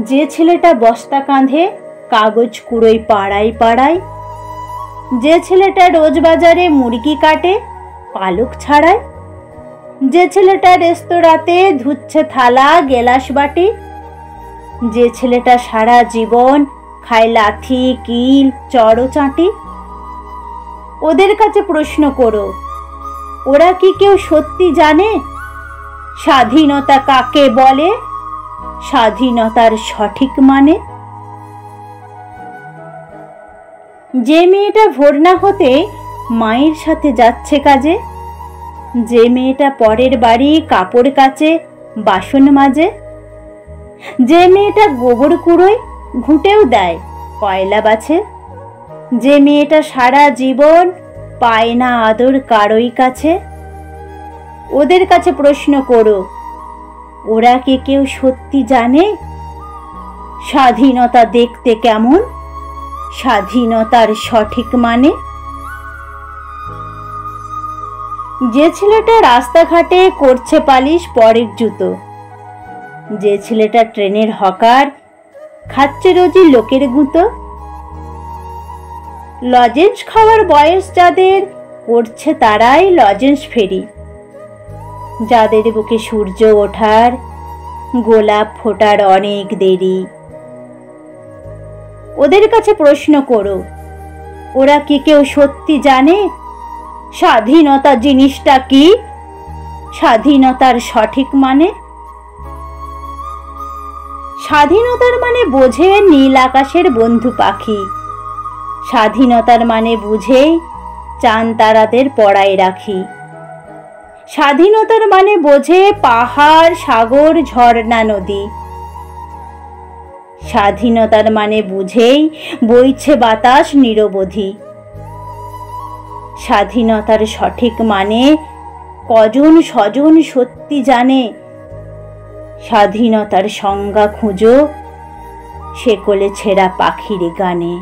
যে ছেলেটা বস্তা কাঁধে কাগজ কুড়োয় পাড়ায় পাড়ায়, যে ছেলেটা রোজ বাজারে মুরগি কাটে পালক ছাড়ায়, যে ছেলেটা রেস্তোরাঁতে ধুচ্ছে থালা গেলাস বাটি, যে ছেলেটা সারা জীবন খায় লাথি কিল চড় চাঁটি, ওদের কাছে প্রশ্ন করো, ওরা কি কেউ সত্যি জানে স্বাধীনতা কাকে বলে, স্বাধীনতার সঠিক মানে? যে মেয়েটা ভোর না হতে মায়ের সাথে যাচ্ছে কাজে, যে মেয়েটা পরের বাড়ি কাপড় কাচে বাসন মাজে, যে মেয়েটা গোবর কুড়োয় ঘুঁটেও দেয় কয়লা বাছে, যে মেয়েটা সারা জীবন পায় না আদর কারোই কাছে, ওদের কাছে প্রশ্ন করো, ওরা কি কেউ সত্যি জানে স্বাধীনতা দেখতে কেমন, স্বাধীনতার সঠিক মানে? যে ছেলেটা রাস্তাঘাটে করছে পালিশ পরের জুতো, যে ছেলেটা ট্রেনের হকার খাচ্ছে রোজই লোকের গুঁতো, লজেন্স খাওয়ার বয়স যাদের করছে তারাই লজেন্স ফেরি, যাদের বুকে সূর্য ওঠার গোলাপ ফোটার অনেক দেরি, ওদের কাছে প্রশ্ন করো, ওরা কি কেউ সত্যি জানে স্বাধীনতা জিনিসটা কি, স্বাধীনতার সঠিক মানে? স্বাধীনতার মানে বোঝে নীল আকাশের বন্ধু পাখি, স্বাধীনতার মানে বুঝেই চাঁদ তারাদের পড়ায় রাখি, স্বাধীনতার মানে বোঝে পাহাড় সাগর ঝর্ণা নদী, স্বাধীনতার মানে বুঝেই বইছে বাতাস নিরবধি, স্বাধীনতার সঠিক মানে কজন স্বজন সত্যি জানে, স্বাধীনতার সংজ্ঞা খুঁজো সে কোলে ছেঁড়া পাখির গানে।